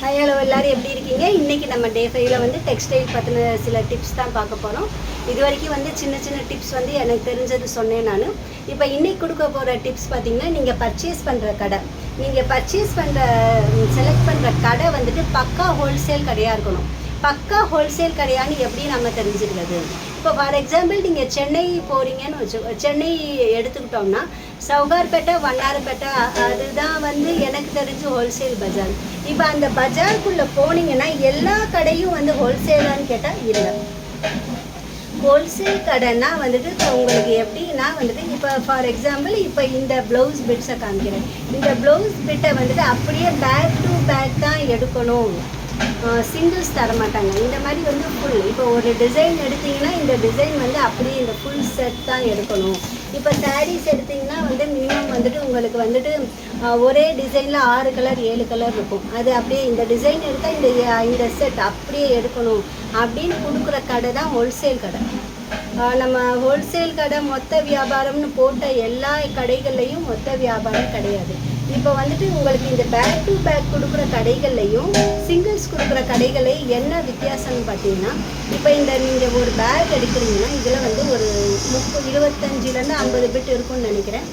Hello எல்லோரும் எப்படி இருக்கீங்க? இன்றைக்கி நம்ம டே 5ல் வந்து டெக்ஸ்டைல் பற்றின சில டிப்ஸ் தான் பார்க்க போகிறோம். இது வரைக்கும் வந்து சின்ன சின்ன டிப்ஸ் வந்து எனக்கு தெரிஞ்சது சொன்னேன் நான். இப்போ இன்றைக்கி கொடுக்க போகிற டிப்ஸ் பார்த்திங்கன்னா, நீங்கள் பர்ச்சேஸ் பண்ணுற கடை, நீங்கள் பர்ச்சேஸ் பண்ணுற செலக்ட் பண்ணுற கடை வந்துட்டு பக்கா ஹோல்சேல் கடையாக இருக்கணும். பக்கா ஹோல்சேல் கடையான்னு எப்படி நம்ம தெரிஞ்சுக்கிறது? இப்போ ஃபார் எக்ஸாம்பிள் நீங்கள் சென்னை போகிறீங்கன்னு சென்னை எடுத்துக்கிட்டோம்னா சவுகார்பேட்டை, வண்ணாரப்பேட்டை அதுதான் வந்து எனக்கு தெரிஞ்சு ஹோல்சேல் பஜார். இப்போ அந்த பஜாருக்குள்ளே போனீங்கன்னா எல்லா கடையும் வந்து ஹோல்சேலான்னு கேட்டால் இல்லை. ஹோல்சேல் கடைன்னா வந்துட்டு இப்போ உங்களுக்கு எப்படின்னா வந்துட்டு இப்போ ஃபார் எக்ஸாம்பிள் இப்போ இந்த ப்ளவுஸ் பிட்ஸை காமிக்கிறேன். இந்த ப்ளவுஸ் பிட்டை வந்துட்டு அப்படியே பேக் டு பேக் தான் எடுக்கணும், சிங்கிள்ஸ் தர மாட்டாங்க. இந்த மாதிரி வந்து ஃபுல் இப்போ ஒரு டிசைன் எடுத்திங்கன்னா இந்த டிசைன் வந்து அப்படியே இந்த ஃபுல் செட் தான் எடுக்கணும். இப்போ சாரீஸ் எடுத்திங்கன்னா வந்து மினிமம் வந்துட்டு உங்களுக்கு வந்துட்டு ஒரே டிசைனில் 6 கலர் 7 கலர் இருக்கும். அது அப்படியே இந்த டிசைன் எடுத்தால் இந்த செட் அப்படியே எடுக்கணும் அப்படின்னு கொடுக்குற கடை தான் ஹோல்சேல் கடை. நம்ம ஹோல்சேல் கடை மொத்த வியாபாரம்னு போட்ட எல்லா கடைகள்லையும் மொத்த வியாபாரம் கிடையாது. இப்போ வந்துட்டு உங்களுக்கு இந்த பேக் டு பேக் கொடுக்குற கடைகள்லையும் சிங்கிள்ஸ் கொடுக்குற கடைகளையும் என்ன வித்தியாசம்னு பார்த்தீங்கன்னா, இப்போ நீங்கள் ஒரு பேக் எடுக்கிறீங்கன்னா இதில் வந்து ஒரு 25லேருந்து 50 பிட் இருக்கும்னு நினைக்கிறேன்.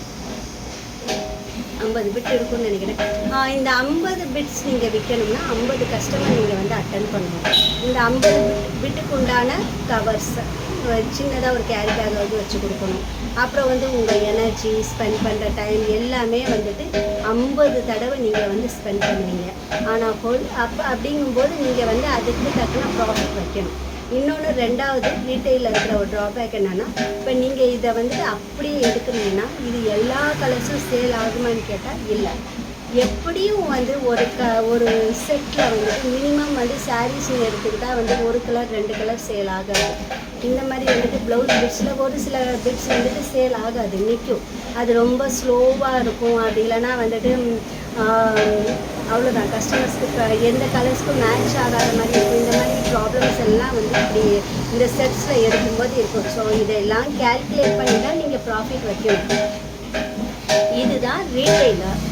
50 பிட் இருக்கும்னு நினைக்கிறேன். இந்த 50 பிட்ஸ் நீங்கள் விற்கணும்னா 50 கஸ்டமர் நீங்கள் வந்து அட்டன் பண்ணணும். இந்த 50 பிட்டுக்கு உண்டான கவர்ஸ் சின்னதாக ஒரு கேரி பேக் வந்து வச்சு கொடுக்கணும். அப்புறம் வந்து உங்கள் எனர்ஜி ஸ்பெண்ட் பண்ணுற டைம் எல்லாமே வந்துட்டு 50 தடவை நீங்கள் வந்து ஸ்பெண்ட் பண்ணுவீங்க. ஆனால் அப்படிங்கும்போது நீங்கள் வந்து அதுக்கு தக்கன ப்ராஃபிட் வைக்கணும். இன்னொன்று ரெண்டாவது ரீட்டெயிலில் இருக்கிற ஒரு ட்ராபேக் என்னென்னா, இப்போ நீங்கள் இதை வந்துட்டு அப்படியே எடுக்கிறீங்கன்னா இது எல்லா கலர்ஸும் சேல் ஆகுமான்னு கேட்டால் இல்லை. எப்படியும் வந்து ஒரு செட்டில் வந்துட்டு மினிமம் வந்து சாரீஸ்ன்னு எடுத்துக்கிட்டால் வந்து 1 கலர் 2 கலர் சேல் ஆகாது. இந்த மாதிரி வந்துட்டு ப்ளவுஸ் பிட்ஸில் ஒரு சில பிட்ஸ் வந்துட்டு சேல் ஆகாது, நிற்கும். அது ரொம்ப ஸ்லோவாக இருக்கும். அது இல்லைன்னா வந்துட்டு அவ்வளோதான், கஸ்டமர்ஸ்க்கு எந்த கலர்ஸ்க்கும் மேட்ச் ஆகாத மாதிரி இருக்கும். இந்த மாதிரி ப்ராப்ளம்ஸ் எல்லாம் வந்து இப்படி இந்த செட்ஸில் எடுக்கும்போது இருக்கும். ஸோ இதெல்லாம் கேல்குலேட் பண்ணி தான் நீங்கள் ப்ராஃபிட் வைக்கணும். இதுதான் ரீட்டெயிலர்.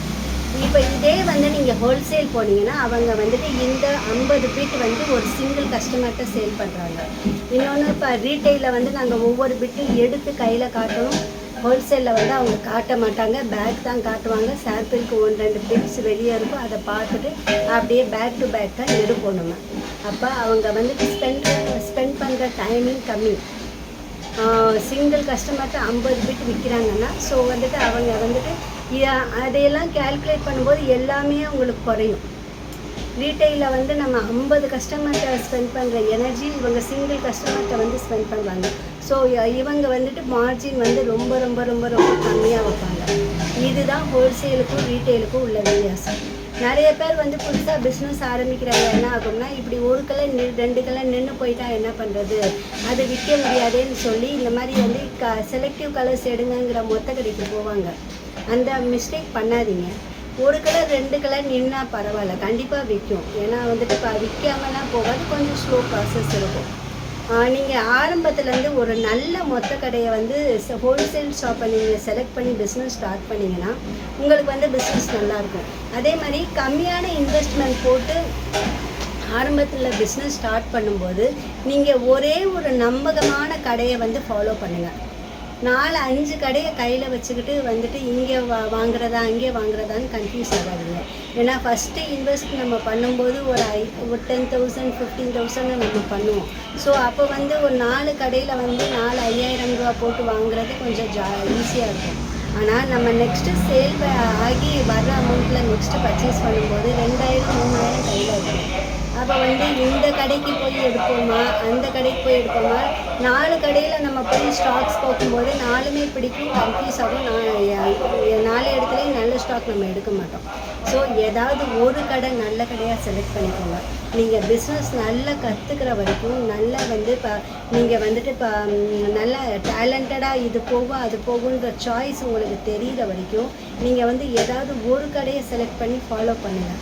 இப்போ இதே வந்து நீங்கள் ஹோல்சேல் போனீங்கன்னா அவங்க வந்துட்டு இந்த 50 பிட் வந்து ஒரு சிங்கிள் கஸ்டமர்கிட்ட சேல் பண்ணுறாங்க. இன்னொன்று இப்போ ரீட்டெயிலில் வந்து நாங்கள் ஒவ்வொரு பிட்டும் எடுத்து கையில் காட்டணும். ஹோல்சேலில் வந்து அவங்க காட்ட மாட்டாங்க, பேக் தான் காட்டுவாங்க. சாம்பிளுக்கு 1-2 பிட்ஸ் வெளியே இருக்கும், அதை பார்த்துட்டு அப்படியே பேக் டு பேக் தான் எடுப்போம் நம்ம. அப்போ அவங்க வந்துட்டு ஸ்பெண்ட் பண்ணுற டைமிங் கம்மி. சிங்கிள் கஸ்டமர்கிட்ட 50 பிட் விற்கிறாங்கன்னா ஸோ வந்துட்டு அவங்க வந்துட்டு அதையெல்லாம் கேல்குலேட் பண்ணும்போது எல்லாமே அவங்களுக்கு குறையும். ரீட்டெயிலில் வந்து நம்ம 50 கஸ்டமர்கிட்ட ஸ்பெண்ட் பண்ணுற எனர்ஜி இவங்க சிங்கிள் கஸ்டமர்கிட்ட வந்து ஸ்பெண்ட் பண்ணுவாங்க. ஸோ இவங்க வந்துட்டு மார்ஜின் வந்து ரொம்ப ரொம்ப ரொம்ப ரொம்ப கம்மியாக வைப்பாங்க. இதுதான் ஹோல்சேலுக்கும் ரீட்டெயிலுக்கும் உள்ள வித்தியாசம். நிறைய பேர் வந்து புதுசாக பிஸ்னஸ் ஆரம்பிக்கிறாங்க. என்ன ஆகும்னா, இப்படி 1 கலர் 2 கலர் நின்று போயிட்டா என்ன பண்ணுறது, அது விற்க முடியாதுன்னு சொல்லி இந்த மாதிரி வந்து செலக்டிவ் கலர்ஸ் எடுங்கிற மொத்த கடைக்கு போவாங்க. அந்த மிஸ்டேக் பண்ணாதீங்க. 1 கலர் 2 கலர் நின்னா பரவாயில்ல, கண்டிப்பாக விற்கும். ஏன்னா வந்துட்டு இப்போ விற்காமலாம் போகாது, கொஞ்சம் ஸ்லோ ப்ராசஸ் இருக்கும். நீங்கள் ஆரம்பத்துலேருந்து ஒரு நல்ல மொத்த கடையை வந்து ஹோல்சேல் ஷாப்பை நீங்கள் செலக்ட் பண்ணி பிஸ்னஸ் ஸ்டார்ட் பண்ணிங்கன்னா உங்களுக்கு வந்து பிஸ்னஸ் நல்லாயிருக்கும். அதே மாதிரி கம்மியான இன்வெஸ்ட்மெண்ட் போட்டு ஆரம்பத்தில் பிஸ்னஸ் ஸ்டார்ட் பண்ணும்போது நீங்கள் ஒரே ஒரு நம்பகமான கடையை வந்து ஃபாலோ பண்ணுங்கள். 4-5 கடையை கையில் வச்சுக்கிட்டு வந்துட்டு இங்கே வாங்குறதா அங்கே வாங்குறதான்னு கன்ஃபியூஸ் ஆகாதுங்க. ஏன்னா ஃபஸ்ட்டு இன்வெஸ்ட் நம்ம பண்ணும்போது ஒரு 10,000 15,000 நம்ம பண்ணுவோம். ஸோ அப்போ வந்து ஒரு 4 கடையில் வந்து 4-5,000 ரூபா போட்டு வாங்குறது கொஞ்சம் ஈஸியாக இருக்கும். ஆனால் நம்ம நெக்ஸ்ட்டு சேல் ஆகி வர்ற அமௌண்ட்டில் நெக்ஸ்ட்டு பர்ச்சேஸ் பண்ணும்போது 2,000-3,000 கையில் இருக்கும். அப்போ வந்து இந்த கடைக்கு போய் எடுப்போமா அந்த கடைக்கு போய் எடுப்போமா, 4 கடையில் நம்ம போய் ஸ்டாக்ஸ் பார்க்கும்போது 4மே பிடிக்கும், கன்ஃபியூஸ் ஆகும். 4 இடத்துலையும் நல்ல ஸ்டாக் நம்ம எடுக்க மாட்டோம். ஸோ ஏதாவது ஒரு கடை நல்ல கடையாக செலக்ட் பண்ணிக்கோங்க. நீங்கள் பிஸ்னஸ் நல்லா கற்றுக்கிற வரைக்கும் நல்லா வந்து இப்போ நீங்கள் வந்துட்டு இப்போ நல்லா டேலண்டடாக இது போகும் அது போகுன்ற சாய்ஸ் உங்களுக்கு தெரிகிற வரைக்கும் நீங்கள் வந்து ஏதாவது ஒரு கடையை செலக்ட் பண்ணி ஃபாலோ பண்ணுங்கள்.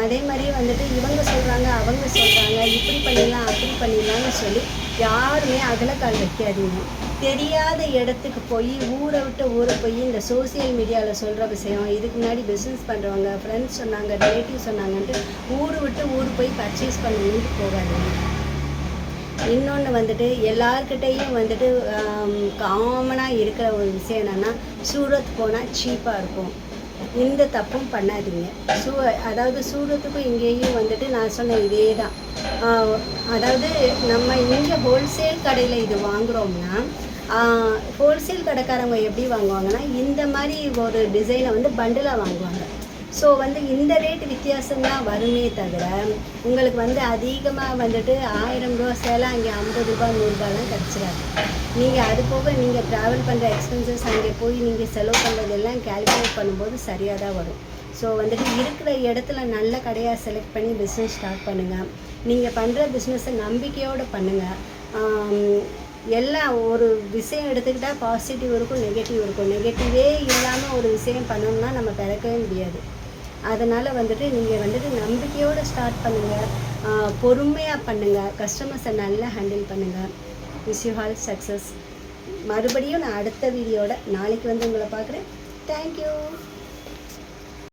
அதே மாதிரி வந்துட்டு இவங்க சொல்கிறாங்க அவங்க சொல்கிறாங்க இப்படி பண்ணிடலாம் அப்படி பண்ணிடலாம்னு சொல்லி யாருமே அகலக்கால் வைக்காதீங்க. தெரியாத இடத்துக்கு போய் ஊரை விட்டு ஊரை போய் இந்த சோசியல் மீடியாவில் சொல்கிற விஷயம், இதுக்கு முன்னாடி பிஸ்னஸ் பண்ணுறவங்க ஃப்ரெண்ட்ஸ் சொன்னாங்க, ரிலேட்டிவ் சொன்னாங்கன்ட்டு ஊர் விட்டு ஊர் போய் பர்ச்சேஸ் பண்ணணுன்ட்டு போகாதீங்க. இன்னொன்று வந்துட்டு எல்லார்கிட்டையும் வந்துட்டு காமனாக இருக்கிற ஒரு விஷயம் என்னென்னா, சூரத் போனால் சீப்பாக இருக்கும். இந்த தப்பும் பண்ணாதீங்க. அதாவது சூரத்துக்கும் இங்கேயும் வந்துட்டு நான் சொன்ன இதே தான். அதாவது நம்ம இங்கே ஹோல்சேல் கடையில் இது வாங்குகிறோம்னா, ஹோல்சேல் கடைக்காரங்க எப்படி வாங்குவாங்கன்னா, இந்த மாதிரி ஒரு டிசைனை வந்து பண்டிலாக வாங்குவாங்க. ஸோ வந்து இந்த ரேட்டு வித்தியாசம்தான் வருமே தவிர, உங்களுக்கு வந்து அதிகமாக வந்துட்டு 1000 ரூபா சேலை அங்கே 50 ரூபா 100 ரூபாலாம் கிடச்சிடாது. நீங்கள் அது போக நீங்கள் ட்ராவல் பண்ணுற எக்ஸ்பென்சஸ், அங்கே போய் நீங்கள் செலவு பண்ணுறதெல்லாம் கேல்குலேட் பண்ணும்போது சரியாக தான் வரும். ஸோ வந்துட்டு இருக்கிற இடத்துல நல்ல கடையாக செலக்ட் பண்ணி பிஸ்னஸ் ஸ்டார்ட் பண்ணுங்கள். நீங்கள் பண்ணுற பிஸ்னஸை நம்பிக்கையோடு பண்ணுங்கள். எல்லாம் ஒரு விஷயம் எடுத்துக்கிட்டால் பாசிட்டிவ் இருக்கும், நெகட்டிவ் இருக்கும். நெகட்டிவே இல்லாமல் ஒரு விஷயம் பண்ணணும்னா நம்ம பிறக்கவே முடியாது. அதனால் வந்துட்டு நீங்கள் வந்துட்டு நம்பிக்கையோடு ஸ்டார்ட் பண்ணுங்கள், பொறுமையாக பண்ணுங்கள், கஸ்டமர்ஸை நல்லா ஹேண்டில் பண்ணுங்கள். Wish you all success. மறுபடியும் நான் அடுத்த வீடியோட நாளைக்கு வந்து உங்களை பார்க்குறேன். தேங்க்யூ.